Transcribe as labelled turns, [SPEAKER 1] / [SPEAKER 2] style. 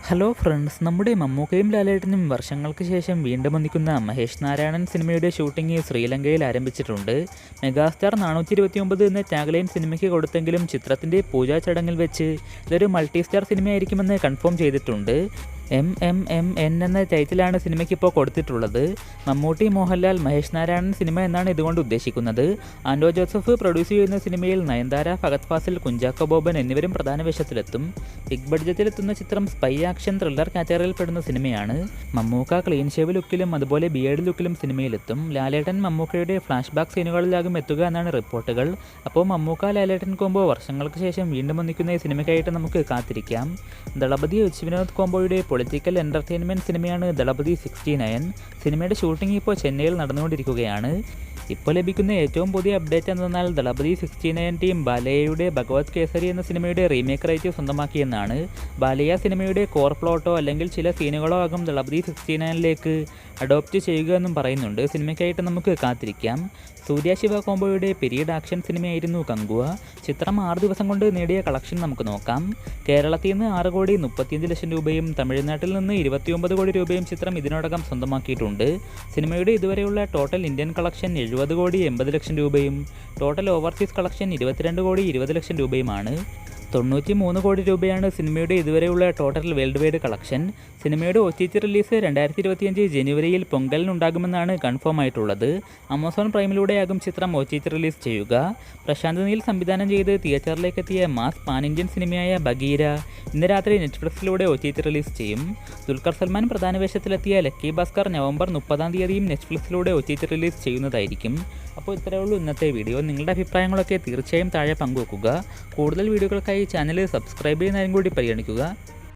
[SPEAKER 1] Hello friends, നമ്മുടെ മമ്മൂക്കയും ലാലേട്ടനും വർഷങ്ങൾക്ക് ശേഷം വീണ്ടും ഒന്നിക്കുന്ന മഹേഷ് നാരായണൻ സിനിമയുടെ ഷൂട്ടിംഗ് ശ്രീലങ്കയിൽ ആരംഭിച്ചിട്ടുണ്ട്. മെഗാസ്റ്റാർ 429 എന്ന ടാഗ്ലൈൻ സിനിമയ്ക്ക് കൊടുത്തെങ്കിലും ചിത്രത്തിൻ്റെ പൂജാ ചടങ്ങിൽ വെച്ച് ഇതൊരു മൾട്ടി സ്റ്റാർ സിനിമയായിരിക്കുമെന്ന് കൺഫേം ചെയ്തിട്ടുണ്ട്. MMMN എന്ന ടൈറ്റിലാണ് സിനിമയ്ക്ക് ഇപ്പോൾ കൊടുത്തിട്ടുള്ളത്. മമ്മൂട്ടി, മോഹൻലാൽ, മഹേഷ് നാരായണൻ സിനിമ എന്നാണ് ഇതുകൊണ്ട് ഉദ്ദേശിക്കുന്നത്. ആൻഡോ ജോസഫ് പ്രൊഡ്യൂസ് ചെയ്യുന്ന സിനിമയിൽ നയൻതാര, ഫഹദ് ഫാസിൽ, കുഞ്ചാക്കോ ബോബൻ എന്നിവരും പ്രധാന വേഷത്തിലെത്തും. ബിഗ് ബഡ്ജറ്റിലെത്തുന്ന ചിത്രം സ്പൈ ആക്ഷൻ ത്രില്ലർ കാറ്റഗറിയിൽ പെടുന്ന സിനിമയാണ്. മമ്മൂക്ക ക്ലീൻ ഷേവ് ലുക്കിലും അതുപോലെ ബിയേർഡ് ലുക്കിലും സിനിമയിലെത്തും. ലാലേട്ടൻ മമ്മൂക്കയുടെ ഫ്ലാഷ് ബാക്ക് സീനുകളിലാകും എത്തുക എന്നാണ് റിപ്പോർട്ടുകൾ. അപ്പോൾ മമ്മൂക്ക ലാലേട്ടൻ കോംബോ വർഷങ്ങൾക്ക് ശേഷം വീണ്ടും ഒന്നിക്കുന്ന ഈ സിനിമയ്ക്കായിട്ട് നമുക്ക് കാത്തിരിക്കാം. ദളപതി എച്ച് വിനോദ് കോംബോയുടെ പൊളിറ്റിക്കൽ എൻ്റർടൈൻമെൻറ്റ് സിനിമയാണ് ദളപതി 69. സിനിമയുടെ ഷൂട്ടിംഗ് ഇപ്പോൾ ചെന്നൈയിൽ നടന്നുകൊണ്ടിരിക്കുകയാണ്. ഇപ്പോൾ ലഭിക്കുന്ന ഏറ്റവും പുതിയ അപ്ഡേറ്റ് എന്തെന്നാൽ ദളപതി 69 ടീം ബാലയ്യയുടെ ഭഗവത് കേസരി എന്ന സിനിമയുടെ റീമേക്ക് റൈറ്റ് സ്വന്തമാക്കിയെന്നാണ്. ബാലയ്യ സിനിമയുടെ കോർ പ്ലോട്ടോ അല്ലെങ്കിൽ ചില സീനുകളോ ആകും ദളപതി 69ലേക്ക് അഡോപ്റ്റ് ചെയ്യുക എന്നും പറയുന്നുണ്ട്. സിനിമയ്ക്കായിട്ട് നമുക്ക് കാത്തിരിക്കാം. സൂര്യ ശിവ കോംബോയുടെ പീരീഡ് ആക്ഷൻ സിനിമയായിരുന്നു കങ്കുവ. ചിത്രം 6 ദിവസം കൊണ്ട് നേടിയ കളക്ഷൻ നമുക്ക് നോക്കാം. കേരളത്തിൽ നിന്ന് 6,35,00,000 രൂപയും തമിഴ്നാട്ടിൽ നിന്ന് 29 കോടി രൂപയും ചിത്രം ഇതിനോടകം സ്വന്തമാക്കിയിട്ടുണ്ട്. സിനിമയുടെ ഇതുവരെയുള്ള ടോട്ടൽ ഇന്ത്യൻ കളക്ഷൻ 70,80,00,000 രൂപയും ടോട്ടൽ ഓവർസീസ് കളക്ഷൻ 22,20,00,000 രൂപയുമാണ്. 93 കോടി രൂപയാണ് സിനിമയുടെ ഇതുവരെയുള്ള ടോട്ടൽ വേൾഡ് വൈഡ് കളക്ഷൻ. സിനിമയുടെ OTT റിലീസ് 2025 ജനുവരിയിൽ പൊങ്കലിനുണ്ടാകുമെന്നാണ് കൺഫേം ആയിട്ടുള്ളത്. ആമസോൺ പ്രൈമിലൂടെയാകും ചിത്രം OTT റിലീസ് ചെയ്യുക. പ്രശാന്ത് നീൽ സംവിധാനം ചെയ്ത് തിയേറ്ററിലേക്ക് എത്തിയ മാസ് പാൻ ഇന്ത്യൻ സിനിമയായ ബഗീര ഇന്ന് രാത്രി നെറ്റ്ഫ്ലിക്സിലൂടെ OTT റിലീസ് ചെയ്യും. ദുൽഖർ സൽമാൻ പ്രധാന വേഷത്തിലെത്തിയ ലക്കി ഭാസ്കർ നവംബർ 30 നെറ്റ്ഫ്ലിക്സിലൂടെ OTT റിലീസ് ചെയ്യുന്നതായിരിക്കും. അപ്പോൾ ഇത്രയേ ഉള്ളൂ ഇന്നത്തെ വീഡിയോ. നിങ്ങളുടെ അഭിപ്രായങ്ങളൊക്കെ തീർച്ചയായും താഴെ പങ്കുവെക്കുക. കൂടുതൽ വീഡിയോകൾക്കായി ചാനൽ സബ്സ്ക്രൈബ് ചെയ്യുന്നതിനും കൂടി പരിഗണിക്കുക.